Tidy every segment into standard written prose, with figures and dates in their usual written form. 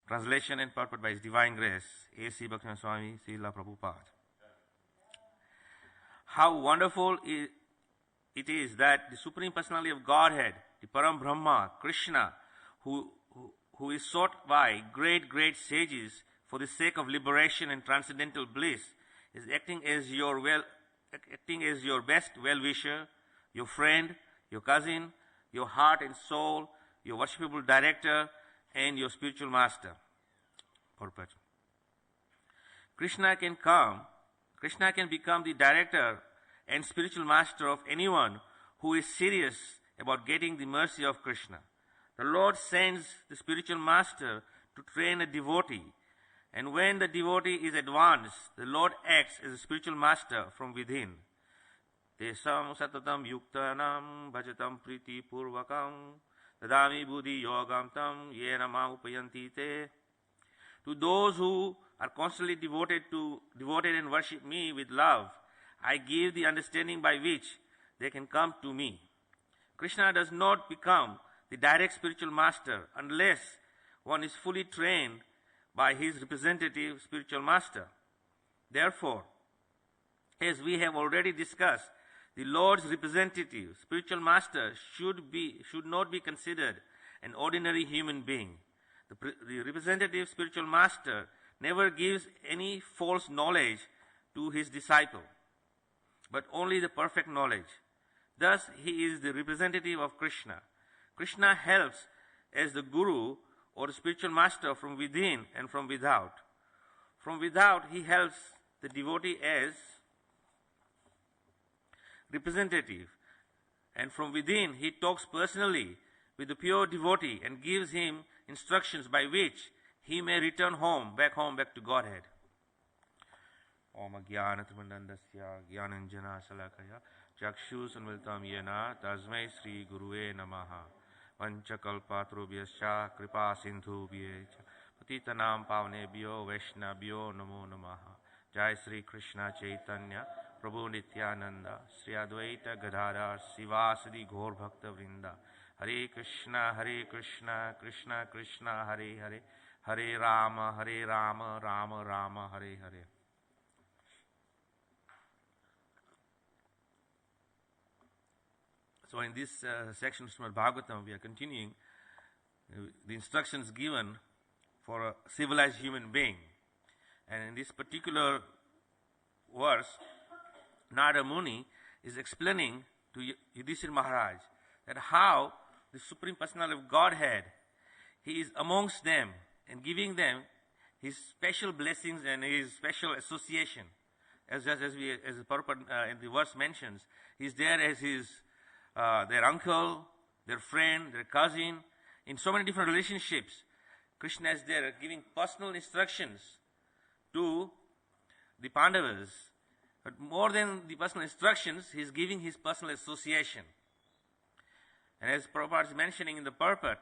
Translation and purport by His Divine Grace, A.C. Bhaktivinoda Swami, Srila Prabhupada. How wonderful it is that the Supreme Personality of Godhead, the Param Brahma, Krishna, who is sought by great, great sages for the sake of liberation and transcendental bliss, is acting as your best well-wisher, your friend, your cousin, your heart and soul, your worshipable director, and your spiritual master. Purport. Krishna can become the director and spiritual master of anyone who is serious about getting the mercy of Krishna. The Lord sends the spiritual master to train a devotee, and when the devotee is advanced, the Lord acts as a spiritual master from within. Tesam satatam yuktanam bhajatam priti purvakam dadami buddhi yogam tam yena ma upayanti te. To those who are constantly devoted and worship me with love, I give the understanding by which they can come to me. Krishna does not become the direct spiritual master unless one is fully trained by his representative spiritual master. Therefore, as we have already discussed, the Lord's representative spiritual master should not be considered an ordinary human being. The representative spiritual master never gives any false knowledge to his disciple, but only the perfect knowledge. Thus, he is the representative of Krishna. Krishna helps as the guru or the spiritual master from within and from without. From without, he helps the devotee as representative, and from within he talks personally with the pure devotee and gives him instructions by which he may return back to Godhead. Om Jnanatamandandasya Jnananjana Salakaya Chakshu Sanviltam Yena Tasmai Sri Gurue Namaha Vanchakalpatrubhyascha Kripa Sindhubhyecha Patitanam Pavnebhyo Vaishnavyo Namo Namaha. Jai Sri Krishna Chaitanya Prabhu Nityananda Sri Advaita Gadadhar Sivasadi Gaur Bhakta Vrinda. Hare Krishna Krishna Krishna Hare Hare Hare Rama Rama Rama Hare Hare. So in this section of Srimad Bhagavatam, we are continuing the instructions given for a civilized human being. And in this particular verse, Narada Muni is explaining to Yudhishthira Maharaj that how the Supreme Personality of Godhead, He is amongst them and giving them His special blessings and His special association. As the purport in the verse mentions, He is there as their uncle, their friend, their cousin, in so many different relationships. Krishna is there giving personal instructions to the Pandavas. But more than the personal instructions, he is giving his personal association. And as Prabhupada is mentioning in the purport,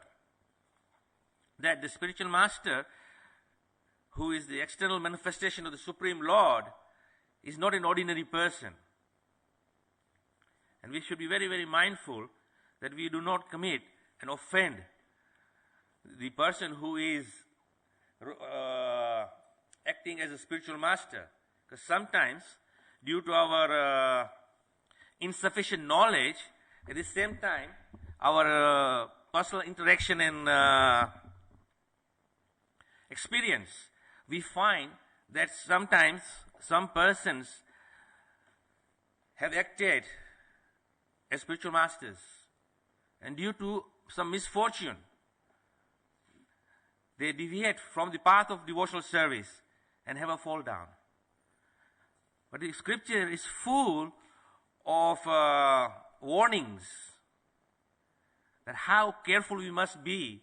that the spiritual master, who is the external manifestation of the Supreme Lord, is not an ordinary person. And we should be very, very mindful that we do not commit and offend the person who is acting as a spiritual master. Because sometimes, due to our insufficient knowledge, at the same time, our personal interaction and experience, we find that sometimes some persons have acted as spiritual masters, and due to some misfortune, they deviate from the path of devotional service and have a fall down. But the scripture is full of warnings that how careful we must be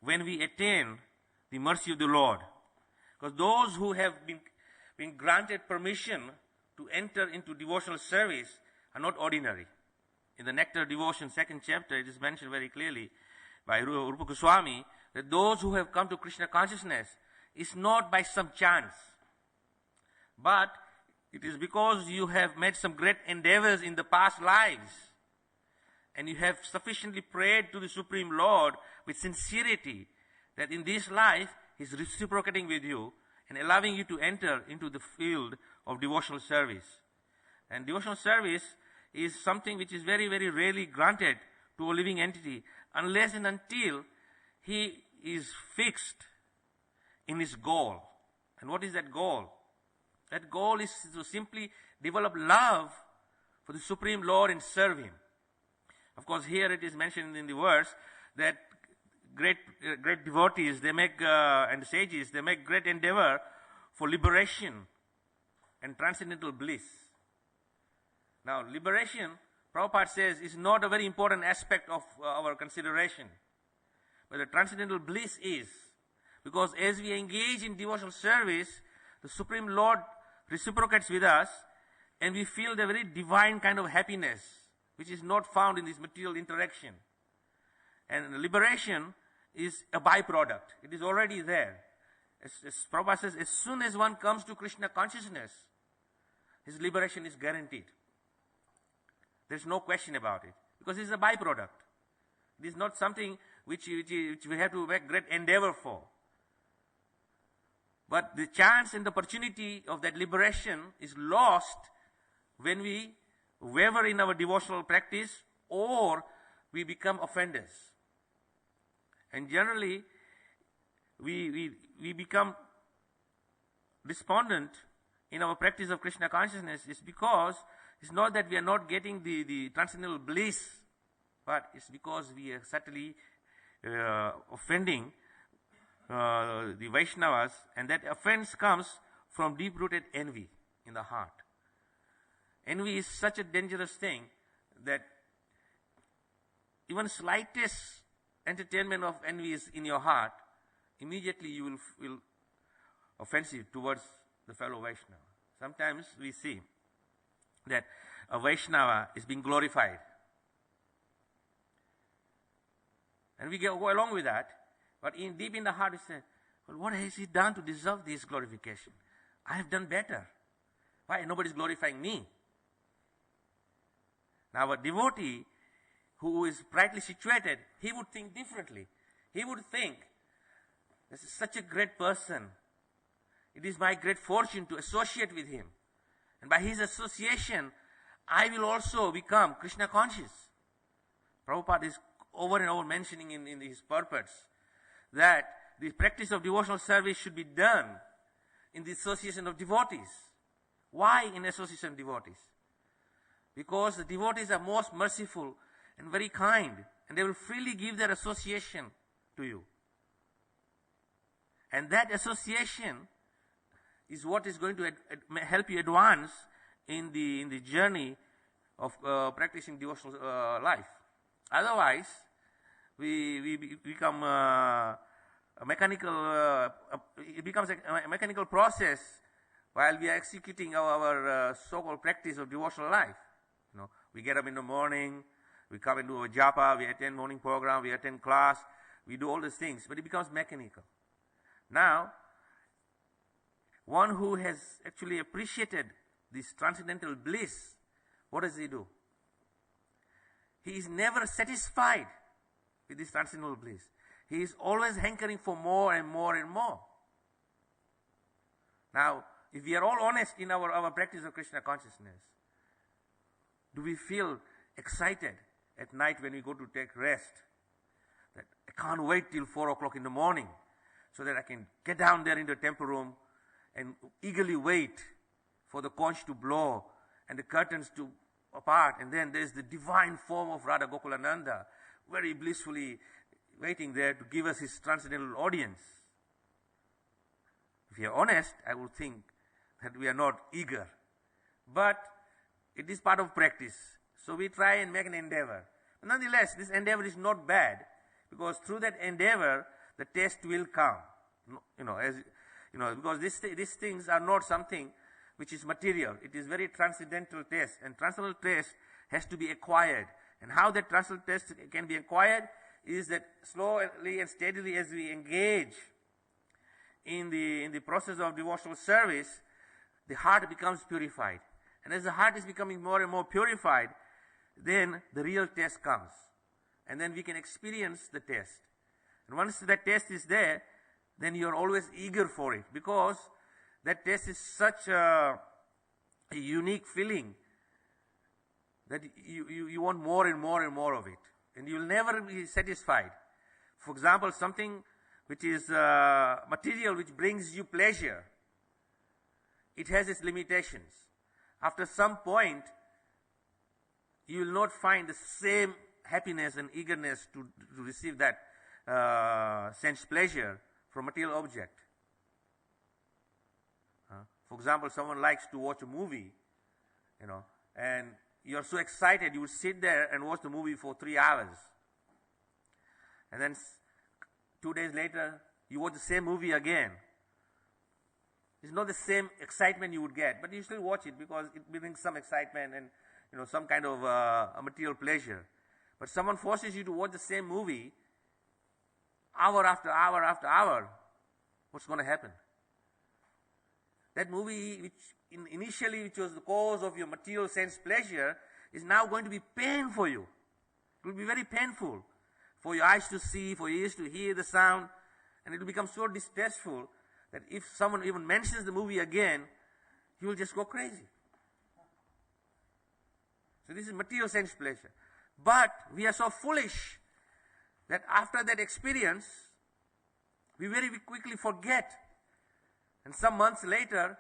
when we attain the mercy of the Lord. Because those who have been granted permission to enter into devotional service are not ordinary. In the Nectar of Devotion, 2nd chapter, it is mentioned very clearly by Rupa Goswami that those who have come to Krishna consciousness is not by some chance, but it is because you have made some great endeavors in the past lives, and you have sufficiently prayed to the Supreme Lord with sincerity that in this life He's reciprocating with you and allowing you to enter into the field of devotional service. And devotional service is something which is very, very rarely granted to a living entity unless and until he is fixed in his goal. And what is that goal? That goal is to simply develop love for the Supreme Lord and serve Him. Of course, here it is mentioned in the verse that great devotees, they make, and sages, they make great endeavor for liberation and transcendental bliss. Now, liberation, Prabhupada says, is not a very important aspect of our consideration. But the transcendental bliss is. Because as we engage in devotional service, the Supreme Lord reciprocates with us, and we feel the very divine kind of happiness, which is not found in this material interaction. And liberation is a byproduct. It is already there. As Prabhupada says, as soon as one comes to Krishna consciousness, his liberation is guaranteed. There's no question about it. Because it's a byproduct. It is not something which we have to make great endeavor for. But the chance and the opportunity of that liberation is lost when we waver in our devotional practice or we become offenders. And generally, we become despondent in our practice of Krishna consciousness is because it's not that we are not getting the transcendental bliss, but it's because we are subtly offending the Vaishnavas, and that offense comes from deep-rooted envy in the heart. Envy is such a dangerous thing that even slightest entertainment of envy is in your heart, immediately you will feel offensive towards the fellow Vaishnava. Sometimes we see that a Vaishnava is being glorified. And we go along with that, but deep in the heart we say, well, what has he done to deserve this glorification? I have done better. Why? Nobody's glorifying me. Now a devotee who is brightly situated, he would think differently. He would think, this is such a great person. It is my great fortune to associate with him. And by his association, I will also become Krishna conscious. Prabhupada is over and over mentioning in his purports that the practice of devotional service should be done in the association of devotees. Why in association of devotees? Because the devotees are most merciful and very kind, and they will freely give their association to you. And that association is what is going to help you advance in the journey of practicing devotional life. Otherwise, we become a mechanical. It becomes a mechanical process while we are executing our so-called practice of devotional life. You know, we get up in the morning, we come and do a japa, we attend morning program, we attend class, we do all these things, but it becomes mechanical. Now, one who has actually appreciated this transcendental bliss, what does he do? He is never satisfied with this transcendental bliss. He is always hankering for more and more and more. Now, if we are all honest in our practice of Krishna consciousness, do we feel excited at night when we go to take rest? That I can't wait till 4 o'clock in the morning so that I can get down there in the temple room and eagerly wait for the conch to blow and the curtains to apart, and then there's the divine form of Radha Gokulananda very blissfully waiting there to give us his transcendental audience. If we are honest, I would think that we are not eager. But it is part of practice. So we try and make an endeavor. But nonetheless, this endeavor is not bad, because through that endeavor, the taste will come. Because these things are not something which is material. It is very transcendental taste, and transcendental taste has to be acquired. And how that transcendental taste can be acquired is that slowly and steadily as we engage in the process of devotional service, the heart becomes purified. And as the heart is becoming more and more purified, then the real taste comes. And then we can experience the taste. And once that taste is there, then you are always eager for it, because that taste is such a unique feeling that you want more and more and more of it, and you will never be satisfied. For example, something which is material which brings you pleasure, it has its limitations. After some point, you will not find the same happiness and eagerness to receive that sense pleasure from material object. For example, someone likes to watch a movie, and you're so excited, you will sit there and watch the movie for 3 hours. And then 2 days later, you watch the same movie again. It's not the same excitement you would get, but you still watch it because it brings some excitement and some kind of a material pleasure. But someone forces you to watch the same movie hour after hour after hour. What's going to happen? That movie, which initially which was the cause of your material sense pleasure, is now going to be pain for you. It will be very painful for your eyes to see, for your ears to hear the sound, and it will become so distasteful that if someone even mentions the movie again, you will just go crazy. So this is material sense pleasure. But we are so foolish that after that experience, we very quickly forget. And some months later,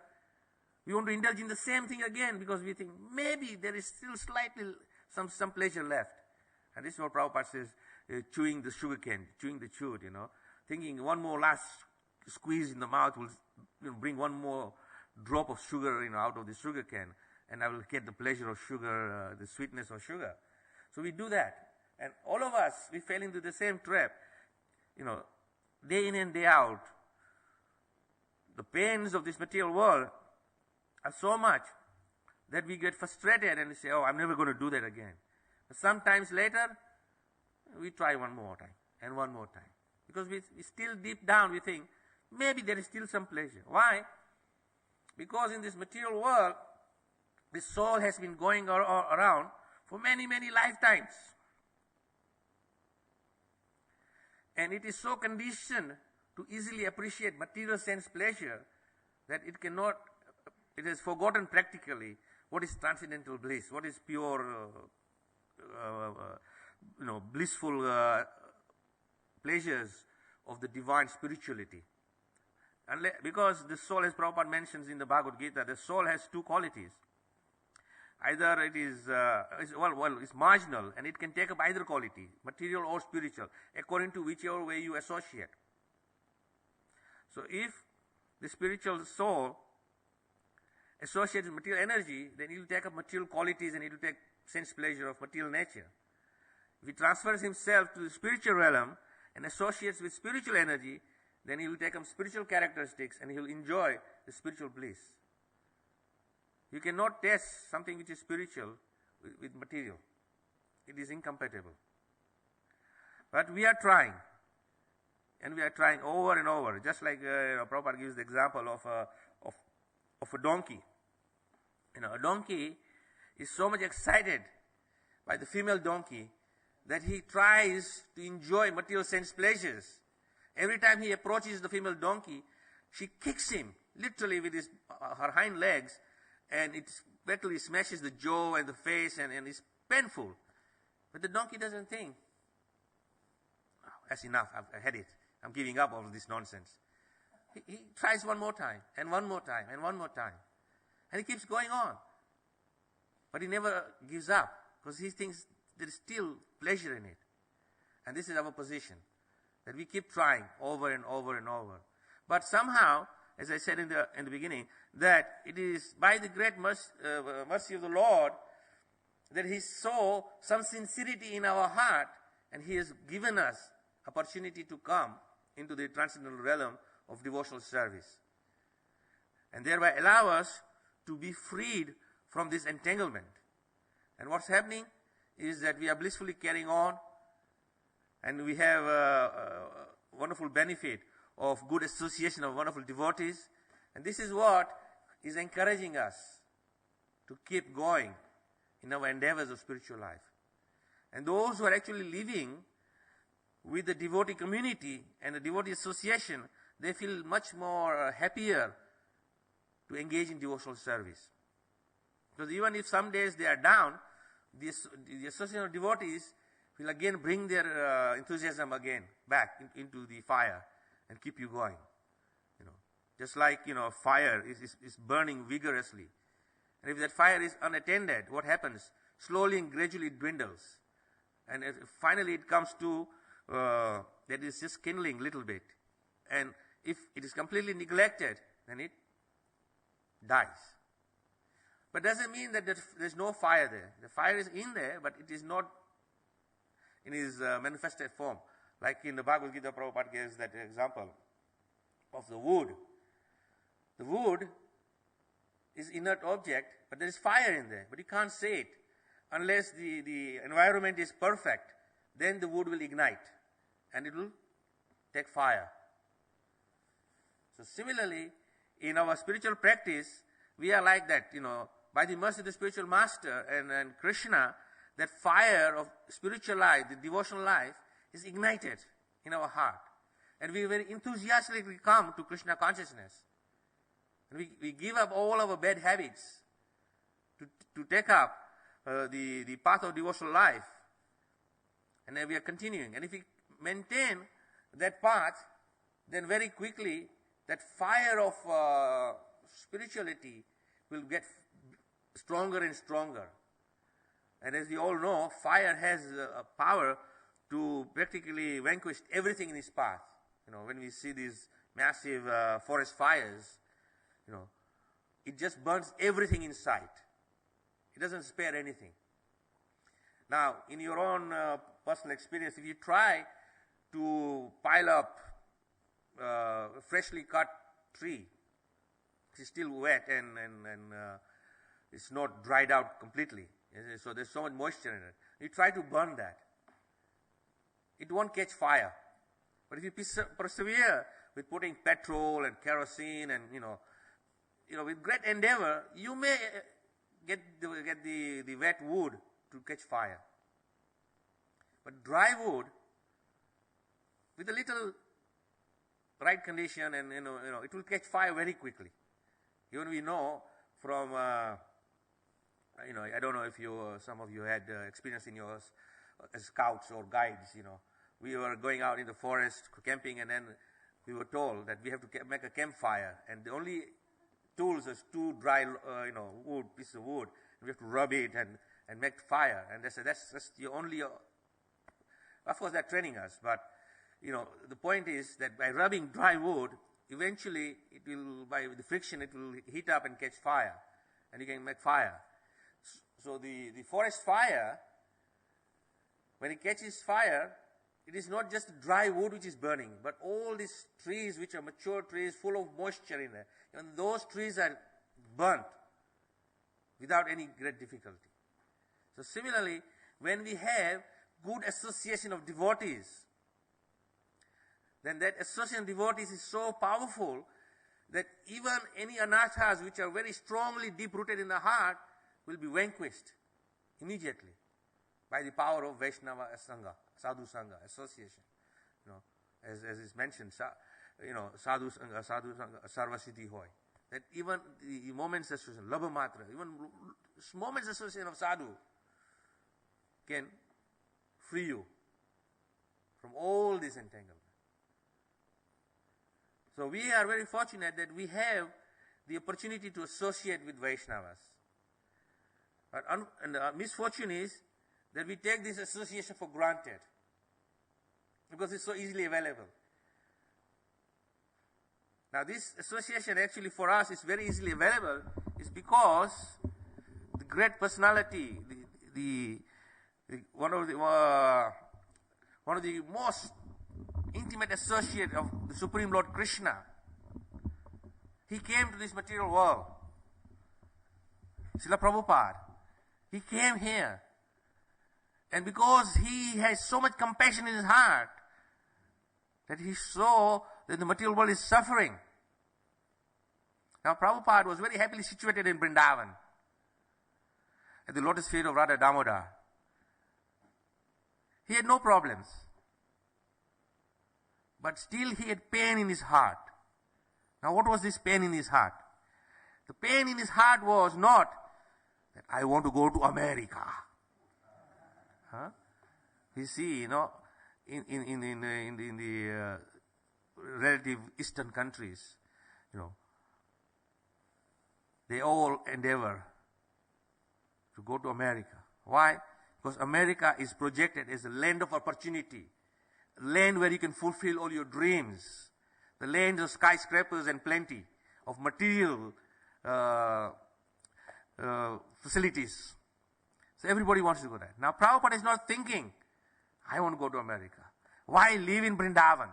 we want to indulge in the same thing again because we think maybe there is still slightly some pleasure left. And this is what Prabhupada says, chewing the sugar cane, chewing the chewed, thinking one more last squeeze in the mouth will bring one more drop of sugar out of the sugar cane, and I will get the pleasure of sugar, the sweetness of sugar. So we do that. And all of us, we fell into the same trap. Day in and day out, the pains of this material world are so much that we get frustrated and we say, I'm never going to do that again. But sometimes later, we try one more time and one more time. Because we still deep down we think, maybe there is still some pleasure. Why? Because in this material world, the soul has been going around for many, many lifetimes. And it is so conditioned to easily appreciate material sense pleasure that it has forgotten practically what is transcendental bliss, what is pure, blissful pleasures of the divine spirituality. Because the soul, as Prabhupada mentions in the Bhagavad Gita, the soul has two qualities. Either it is, it's marginal, and it can take up either quality, material or spiritual, according to whichever way you associate. So if the spiritual soul associates with material energy, then it will take up material qualities and it will take sense pleasure of material nature. If he transfers himself to the spiritual realm and associates with spiritual energy, then he will take up spiritual characteristics and he will enjoy the spiritual bliss. You cannot test something which is spiritual with material. It is incompatible. But we are trying. And we are trying over and over. Just like Prabhupada gives the example of a donkey. A donkey is so much excited by the female donkey that he tries to enjoy material sense pleasures. Every time he approaches the female donkey, she kicks him, literally with her hind legs, and it literally smashes the jaw and the face, and it's painful. But the donkey doesn't think, that's enough, I've had it. I'm giving up all of this nonsense. He tries one more time, and one more time, and one more time. And he keeps going on. But he never gives up, because he thinks there is still pleasure in it. And this is our position, that we keep trying over and over and over. But somehow, as I said in the beginning, that it is by the great mercy of the Lord that He saw some sincerity in our heart, and He has given us opportunity to come into the transcendental realm of devotional service, and thereby allow us to be freed from this entanglement. And what's happening is that we are blissfully carrying on, and we have a wonderful benefit of good association of wonderful devotees, and this is what is encouraging us to keep going in our endeavors of spiritual life. And those who are actually living with the devotee community and the devotee association, they feel much more happier to engage in devotional service. Because even if some days they are down, the association of devotees will again bring their enthusiasm again back into the fire and keep you going. Just like, fire is burning vigorously. And if that fire is unattended, what happens? Slowly and gradually it dwindles. And finally it comes to, that is just kindling a little bit. And if it is completely neglected, then it dies. But doesn't mean that there's no fire there. The fire is in there, but it is not in its manifested form. Like in the Bhagavad Gita, Prabhupada gives that example of the wood. The wood is inert object, but there is fire in there, but you can't see it. Unless the environment is perfect, then the wood will ignite and it will take fire. So similarly, in our spiritual practice, we are like that, by the mercy of the spiritual master and Krishna, that fire of spiritual life, the devotional life, is ignited in our heart. And we very enthusiastically come to Krishna consciousness. And we give up all our bad habits to take up the path of devotional life. And then we are continuing. And if we maintain that path, then very quickly that fire of spirituality will get stronger and stronger. And as we all know, fire has a power to practically vanquish everything in its path. When we see these massive forest fires, it just burns everything in sight. It doesn't spare anything. Now, in your own personal experience, if you try to pile up a freshly cut tree, it's still wet and it's not dried out completely. So there's so much moisture in it. You try to burn that. It won't catch fire. But if you persevere with putting petrol and kerosene and, with great endeavor, you may get the wet wood to catch fire. But dry wood, with a little right condition, and it will catch fire very quickly. Even we know from, I don't know if some of you had experience in your as scouts or guides. We were going out in the forest camping, and then we were told that we have to make a campfire, and the only tools is two dry, pieces of wood, and we have to rub it and make fire. And they said that's the only. Of course, they're training us, but the point is that by rubbing dry wood, eventually it will, by the friction, it will heat up and catch fire, and you can make fire. So the forest fire, when it catches fire, it is not just dry wood which is burning, but all these trees which are mature trees full of moisture in there. And those trees are burnt without any great difficulty. So similarly, when we have good association of devotees, then that association of devotees is so powerful that even any anathas which are very strongly deep-rooted in the heart will be vanquished immediately by the power of Vaishnava Sangha, Sadhu Sangha, association. As is mentioned, Sadhu Sangha, Sarva Siddhi Hoy. That even the moments association, Labha Matra, even moments association of Sadhu can free you from all this entanglement. So we are very fortunate that we have the opportunity to associate with Vaishnavas. And the misfortune is that we take this association for granted because it's so easily available. Now this association actually for us is very easily available is because the great personality, one of the most intimate associate of the Supreme Lord Krishna, he came to this material world. Srila Prabhupada, he came here. And because he has so much compassion in his heart, that he saw that the material world is suffering. Now Prabhupada was very happily situated in Vrindavan, at the lotus feet of Radha Damodar. He had no problems. But still he had pain in his heart. Now what was this pain in his heart? The pain in his heart was not that I want to go to America. Huh? We see, in the relative Eastern countries, they all endeavor to go to America. Why? Because America is projected as a land of opportunity, a land where you can fulfill all your dreams, the land of skyscrapers and plenty of material facilities. So everybody wants to go there. Now Prabhupada is not thinking, I want to go to America. Why live in Vrindavan?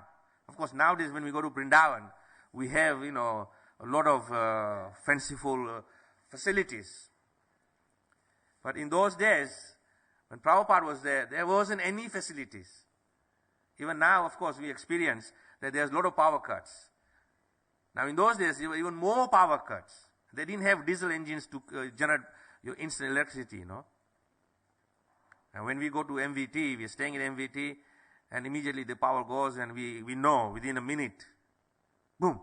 Of course, nowadays when we go to Vrindavan, we have, a lot of fanciful facilities. But in those days, when Prabhupada was there, there wasn't any facilities. Even now, of course, we experience that there's a lot of power cuts. Now in those days, there were even more power cuts. They didn't have diesel engines to generate your instant electricity, And when we go to MVT, we're staying in MVT, and immediately the power goes, and we know within a minute, boom,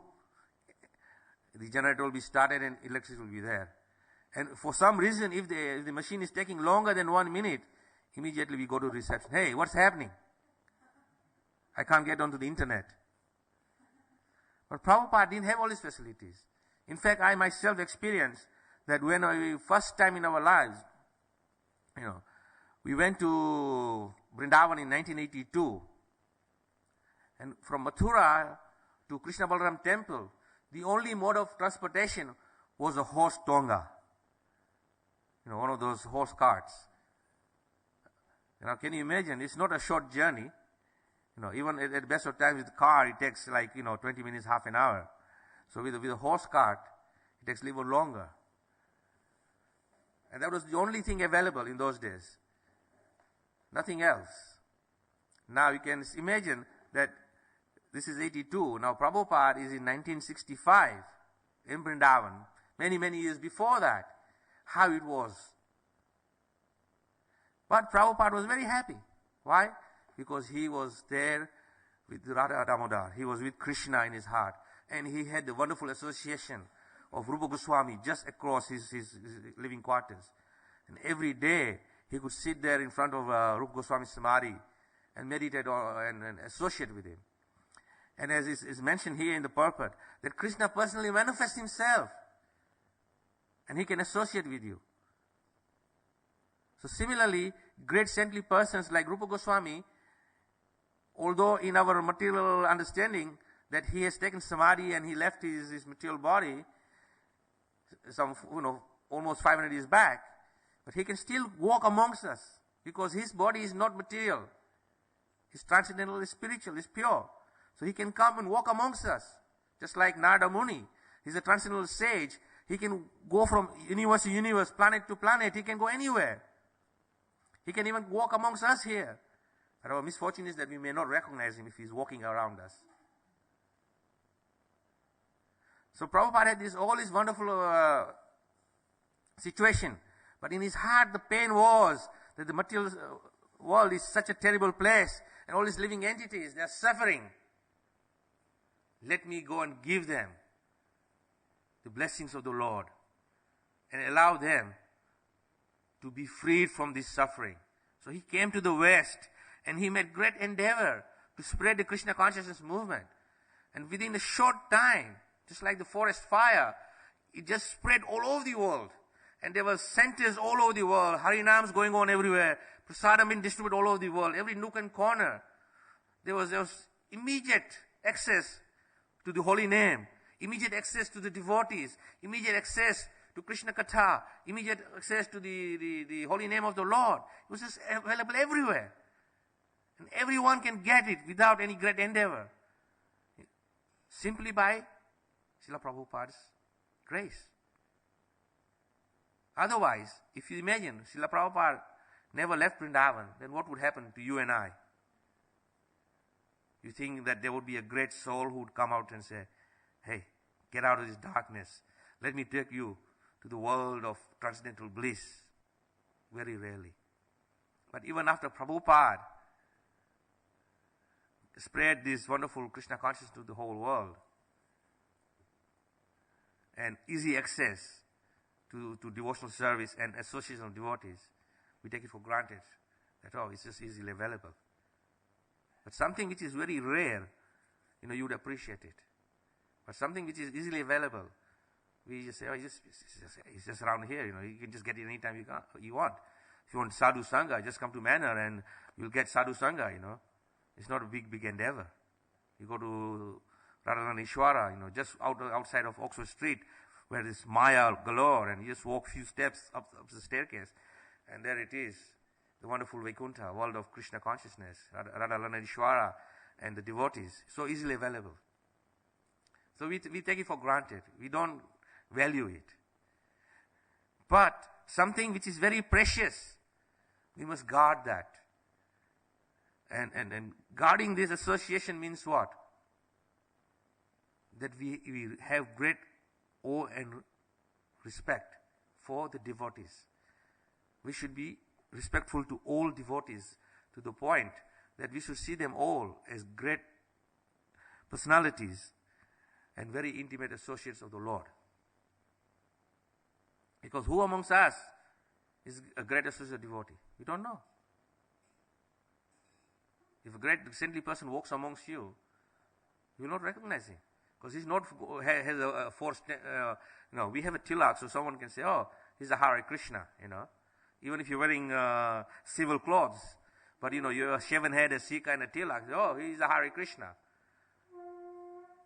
the generator will be started and electricity will be there. And for some reason, if the machine is taking longer than 1 minute, immediately we go to reception. Hey, what's happening? I can't get onto the internet. But Prabhupada didn't have all these facilities. In fact, I myself experienced that when we first time in our lives, we went to Vrindavan in 1982. And from Mathura to Krishna Balaram temple, the only mode of transportation was a horse tonga. One of those horse carts. Can you imagine? It's not a short journey. Even at the best of times with the car, it takes 20 minutes, half an hour. So with a horse cart, it takes a little longer. And that was the only thing available in those days. Nothing else. Now you can imagine that this is 82. Now Prabhupada is in 1965 in Vrindavan. Many, many years before that. How it was. But Prabhupada was very happy. Why? Because he was there with Radha Damodar. He was with Krishna in his heart. And he had the wonderful association of Rupa Goswami just across his living quarters. And every day he could sit there in front of Rupa Goswami's samadhi and meditate and associate with him. And as is mentioned here in the purport, that Krishna personally manifests himself. And he can associate with you. So similarly, great saintly persons like Rupa Goswami, although in our material understanding that he has taken samadhi and he left his material body, almost 500 years back, but he can still walk amongst us because his body is not material. He's transcendental, is spiritual, is pure. So he can come and walk amongst us, just like Narada Muni. He's a transcendental sage. He can go from universe to universe, planet to planet. He can go anywhere. He can even walk amongst us here. But our misfortune is that we may not recognize him if he's walking around us. So Prabhupada had all this wonderful situation. But in his heart, the pain was that the material world is such a terrible place. And all these living entities, they are suffering. Let me go and give them the blessings of the Lord and allow them to be freed from this suffering. So he came to the West and he made great endeavor to spread the Krishna consciousness movement. And within a short time, just like the forest fire, it just spread all over the world. And there were centers all over the world, Harinams going on everywhere, prasadam being distributed all over the world, every nook and corner. There was immediate access to the holy name, immediate access to the devotees, immediate access to Krishna Katha, immediate access to the holy name of the Lord. It was just available everywhere. And everyone can get it without any great endeavor. Simply by Srila Prabhupada's grace. Otherwise, if you imagine Srila Prabhupada never left Vrindavan, then what would happen to you and I? You think that there would be a great soul who would come out and say, hey, get out of this darkness. Let me take you to the world of transcendental bliss. Very rarely. But even after Prabhupada spread this wonderful Krishna consciousness to the whole world, and easy access to devotional service and association of devotees, we take it for granted that, oh, it's just easily available. But something which is very rare, you would appreciate it. But something which is easily available, we just say, oh, it's just around here, you can just get it anytime you want. If you want sadhu sangha, just come to Manor and you'll get sadhu sangha, It's not a big endeavor. You go to Radharani Ishwara, just outside of Oxford Street, where there's Maya galore, and you just walk a few steps up the staircase, and there it is, the wonderful Vaikuntha, world of Krishna consciousness, Radharani Ishwara, and the devotees, so easily available. So we take it for granted. We don't value it. But something which is very precious, we must guard that. And guarding this association means what? That we have great awe and respect for the devotees. We should be respectful to all devotees to the point that we should see them all as great personalities and very intimate associates of the Lord. Because who amongst us is a great associate devotee? We don't know. If a great saintly person walks amongst you, you will not recognize him. Because he's not, has a forced, we have a tilak, so someone can say, oh, he's a Hare Krishna, Even if you're wearing civil clothes, but you have a shaven head, a Sika, and a tilak, oh, he's a Hare Krishna.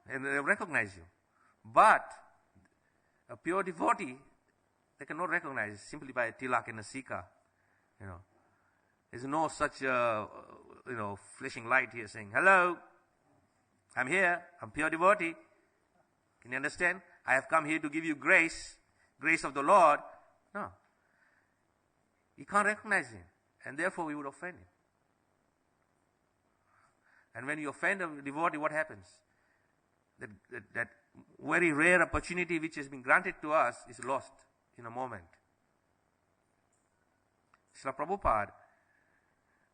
And they recognize you. But a pure devotee, they cannot recognize simply by a tilak and a Sika, There's no such, flashing light here saying, hello, I'm here, I'm pure devotee. Can you understand? I have come here to give you grace of the Lord. No. You can't recognize him, and therefore we would offend him. And when you offend a devotee, what happens? That very rare opportunity which has been granted to us is lost in a moment. Srila Prabhupada,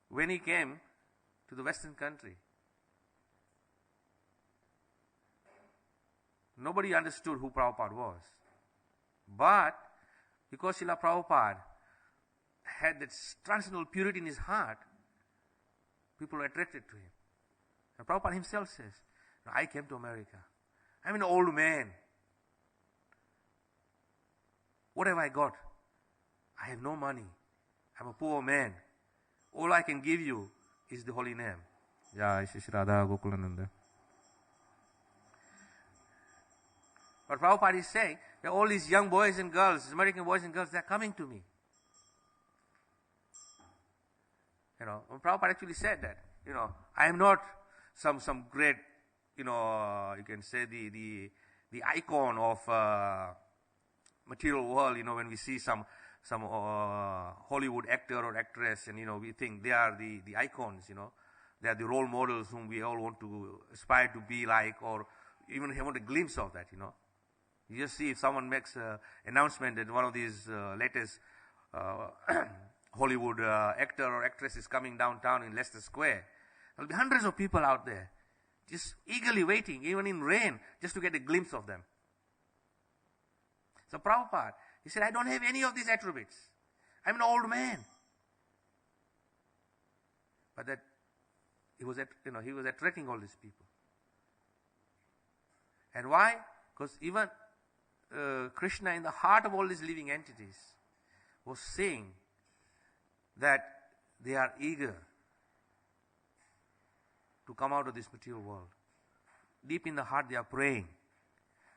when he came to the Western country, nobody understood who Prabhupada was. But because Srila Prabhupada had that transcendental purity in his heart, people were attracted to him. And Prabhupada himself says, I came to America. I'm an old man. What have I got? I have no money. I'm a poor man. All I can give you is the holy name. Jai Shri Radha Gokulananda. But Prabhupada is saying that all these young boys and girls, American boys and girls, they're coming to me. Prabhupada actually said that, I am not some great, you can say the icon of material world, when we see some Hollywood actor or actress, and we think they are the icons, they are the role models whom we all want to aspire to be like, or even want a glimpse of that, You just see if someone makes an announcement that one of these latest Hollywood actor or actress is coming downtown in Leicester Square. There will be hundreds of people out there just eagerly waiting, even in rain, just to get a glimpse of them. So Prabhupada, he said, I don't have any of these attributes. I'm an old man. But that he was attracting all these people. And why? Because even Krishna, in the heart of all these living entities, was saying that they are eager to come out of this material world. Deep in the heart they are praying.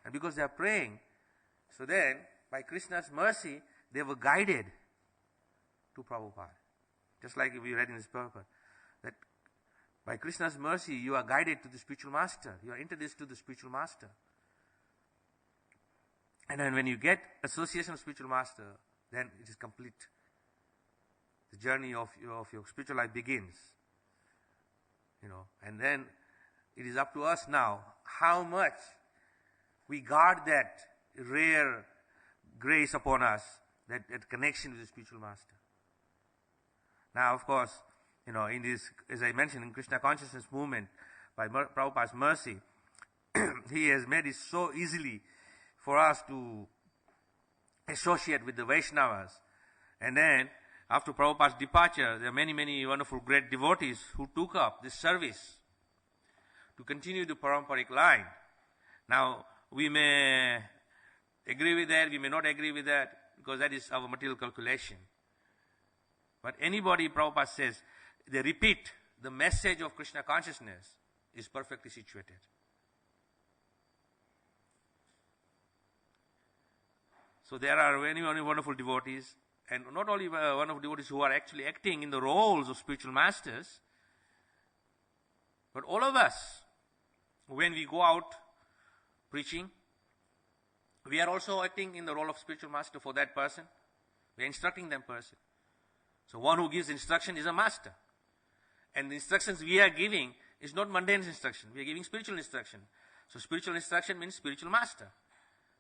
And because they are praying, so then, by Krishna's mercy, they were guided to Prabhupada. Just like we read in this purport, that by Krishna's mercy, you are guided to the spiritual master. You are introduced to the spiritual master. And then when you get association of spiritual master, then it is complete. The journey of your spiritual life begins. And then it is up to us now how much we guard that rare grace upon us, that connection with the spiritual master. Now, of course, in this, as I mentioned, in Krishna consciousness movement, by Prabhupada's mercy, he has made it so easily for us to associate with the Vaishnavas. And then, after Prabhupada's departure, there are many, many wonderful great devotees who took up this service to continue the paramparic line. Now, we may agree with that, we may not agree with that, because that is our material calculation. But anybody, Prabhupada says, they repeat the message of Krishna consciousness is perfectly situated. So there are many, many wonderful devotees, and not only wonderful devotees who are actually acting in the roles of spiritual masters, but all of us, when we go out preaching, we are also acting in the role of spiritual master for that person. We are instructing that person. So one who gives instruction is a master. And the instructions we are giving is not mundane instruction. We are giving spiritual instruction. So spiritual instruction means spiritual master.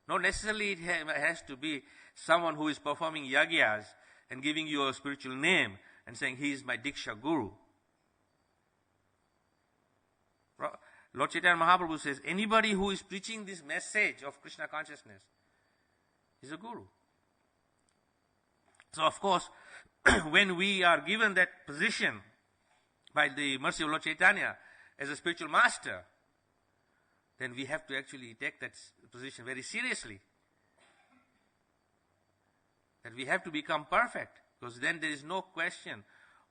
Not necessarily it has to be someone who is performing yagyas and giving you a spiritual name and saying, he is my Diksha Guru. Lord Chaitanya Mahaprabhu says, anybody who is preaching this message of Krishna consciousness is a Guru. So of course, when we are given that position by the mercy of Lord Chaitanya as a spiritual master, then we have to actually take that position very seriously. That we have to become perfect, because then there is no question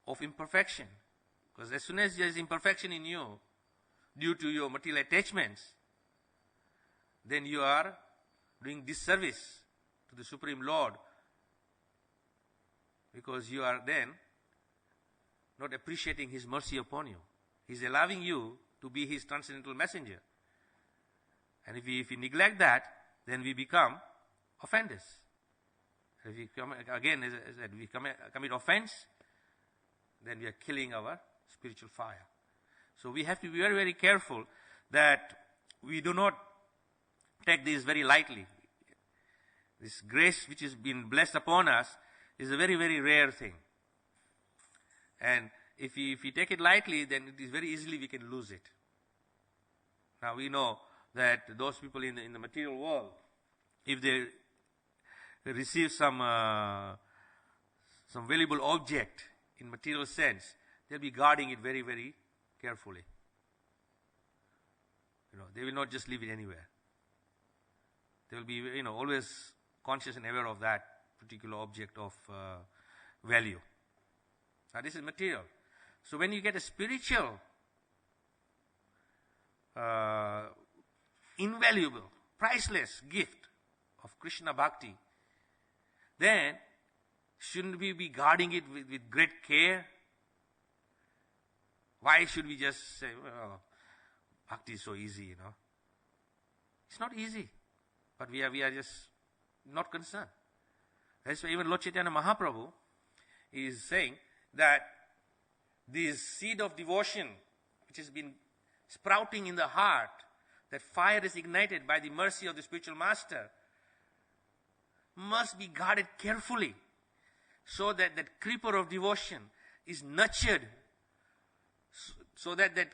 of imperfection. Because as soon as there is imperfection in you, due to your material attachments, then you are doing disservice to the Supreme Lord, because you are then not appreciating His mercy upon you. He is allowing you to be His transcendental messenger. And if we neglect that, then we become offenders. If we again, as I said, we commit offense, then we are killing our spiritual fire. So we have to be very, very careful that we do not take this very lightly. This grace which has been blessed upon us is a very, very rare thing. And if we take it lightly, then it is very easily we can lose it. Now we know that those people in the material world, if they receive some valuable object in material sense, they'll be guarding it very, very carefully. They will not just leave it anywhere. They will be, always conscious and aware of that particular object of value. Now this is material. So when you get a spiritual, invaluable, priceless gift of Krishna Bhakti, then shouldn't we be guarding it with great care? Why should we just say, well, Bhakti is so easy, It's not easy, but we are just not concerned. That's why even Lord Chaitanya Mahaprabhu is saying that this seed of devotion which has been sprouting in the heart, that fire is ignited by the mercy of the spiritual master, must be guarded carefully, so that that creeper of devotion is nurtured, so that that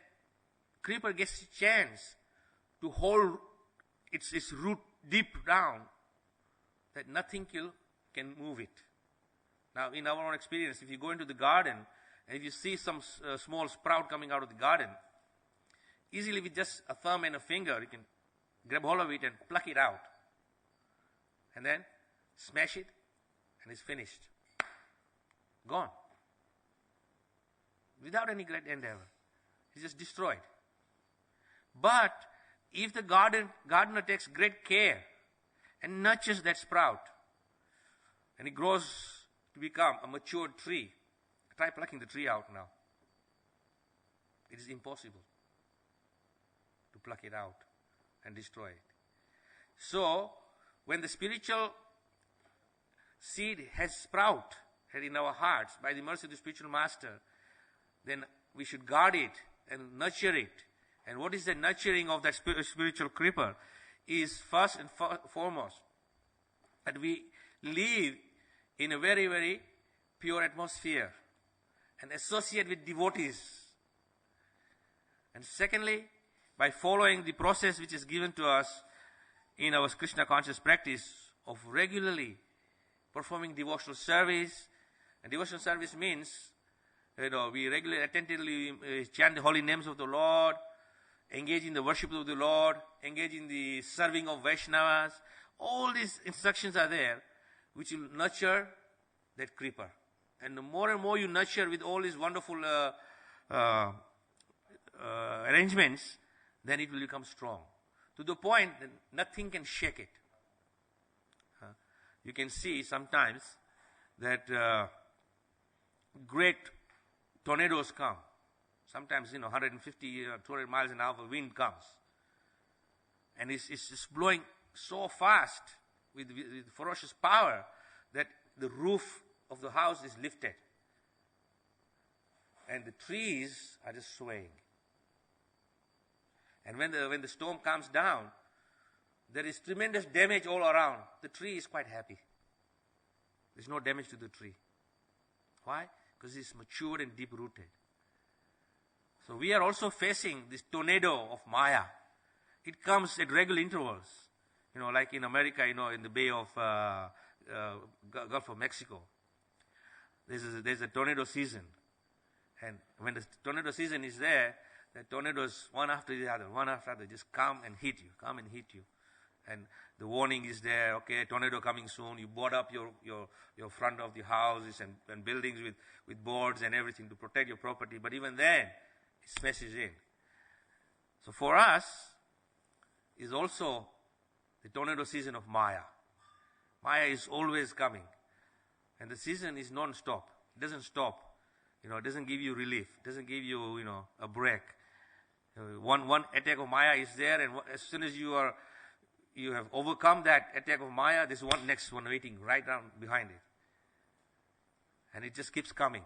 creeper gets a chance to hold its root deep down, that nothing can move it. Now, in our own experience, if you go into the garden and if you see some small sprout coming out of the garden, easily with just a thumb and a finger, you can grab hold of it and pluck it out. And then smash it, and it's finished. Gone. Without any great endeavor. It's just destroyed. But if the gardener takes great care and nurtures that sprout, and it grows to become a matured tree, try plucking the tree out now. It is impossible to pluck it out and destroy it. So, when the spiritual seed has sprouted in our hearts by the mercy of the spiritual master, then we should guard it and nurture it. And what is the nurturing of that spiritual creeper? Is first and foremost that we live in a very, very pure atmosphere and associate with devotees. And secondly, by following the process which is given to us in our Krishna conscious practice of regularly performing devotional service. And devotional service means, we regularly, attentively chant the holy names of the Lord, engage in the worship of the Lord, engage in the serving of Vaishnavas. All these instructions are there, which will nurture that creeper. And the more and more you nurture with all these wonderful arrangements, then it will become strong. To the point that nothing can shake it. You can see sometimes that great tornadoes come. Sometimes, 150, 200 miles an hour wind comes. And it's just blowing so fast with ferocious power that the roof of the house is lifted. And the trees are just swaying. And when the storm comes down, there is tremendous damage all around. The tree is quite happy. There's no damage to the tree. Why? Because it's matured and deep-rooted. So we are also facing this tornado of Maya. It comes at regular intervals. Like in America, in the Bay of Gulf of Mexico. There's a tornado season. And when the tornado season is there, the tornadoes, one after the other, just come and hit you. And the warning is there, okay, tornado coming soon. You board up your front of the houses and buildings with boards and everything to protect your property. But even then, it smashes in. So for us, is also the tornado season of Maya. Maya is always coming. And the season is non-stop. It doesn't stop. It doesn't give you relief. It doesn't give you, a break. One attack of Maya is there, and as soon as you have overcome that attack of Maya, there's one next one waiting right down behind it. And it just keeps coming.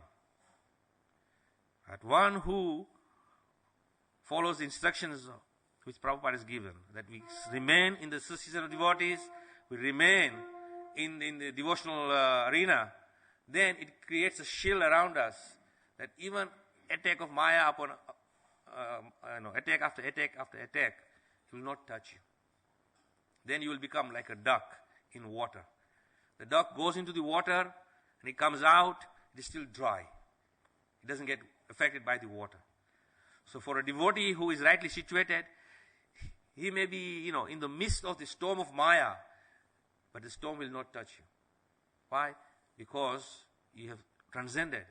But one who follows the instructions which Prabhupada has given, that we remain in the season of devotees, we remain in the devotional arena, then it creates a shield around us that even attack of Maya upon attack after attack after attack will not touch you. Then you will become like a duck in water. The duck goes into the water and it comes out, it is still dry. It doesn't get affected by the water. So for a devotee who is rightly situated, he may be, in the midst of the storm of Maya, but the storm will not touch you. Why? Because you have transcended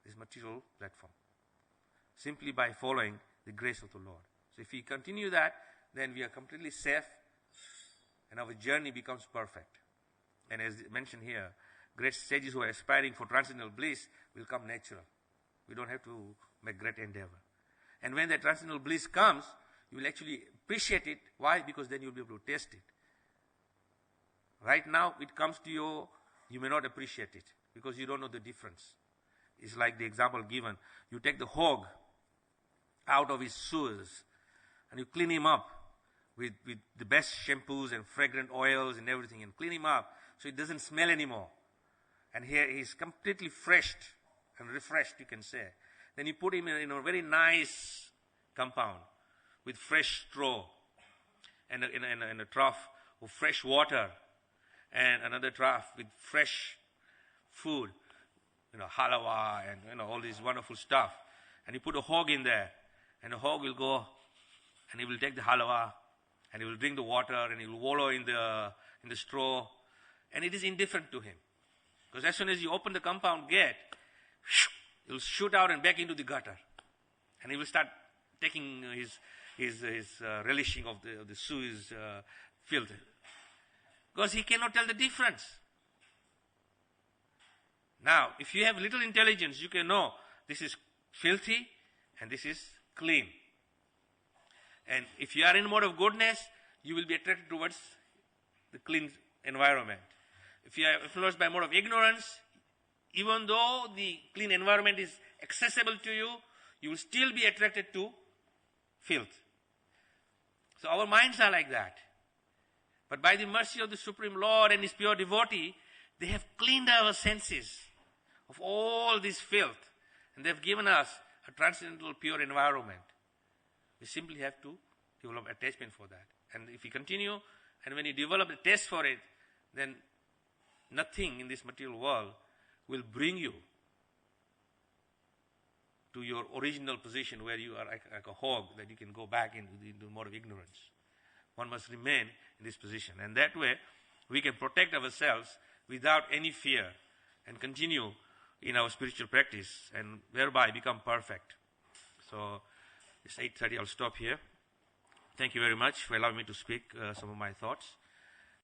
this material platform, simply by following the grace of the Lord. So if we continue that, then we are completely safe, and our journey becomes perfect. And as mentioned here, great sages who are aspiring for transcendental bliss will come natural. We don't have to make great endeavor. And when that transcendental bliss comes, you will actually appreciate it. Why? Because then you'll be able to taste it. Right now, it comes to you, you may not appreciate it, because you don't know the difference. It's like the example given. You take the hog out of his sewers, and you clean him up with the best shampoos and fragrant oils and everything, and clean him up so it doesn't smell anymore. And here he's completely freshed and refreshed, you can say. Then you put him in a very nice compound with fresh straw and a trough of fresh water and another trough with fresh food, halwa and all this wonderful stuff. And you put a hog in there, and the hog will go and he will take the halwa and he will drink the water and he will wallow in the straw, and it is indifferent to him. Because as soon as you open the compound gate, he will shoot out and back into the gutter, and he will start taking his relishing of the sewage filth, because he cannot tell the difference. Now, if you have little intelligence, you can know this is filthy and this is clean. And if you are in a mode of goodness, you will be attracted towards the clean environment. If you are influenced by mode of ignorance, even though the clean environment is accessible to you, you will still be attracted to filth. So our minds are like that. But by the mercy of the Supreme Lord and His pure devotee, they have cleaned our senses of all this filth, and they have given us a transcendental pure environment. We simply have to develop attachment for that. And if we continue And when you develop a taste for it, then nothing in this material world will bring you to your original position where you are like a hog, that you can go back into more of ignorance. One must remain in this position. And that way, we can protect ourselves without any fear and continue in our spiritual practice and thereby become perfect. So, it's 8:30. I'll stop here. Thank you very much for allowing me to speak some of my thoughts.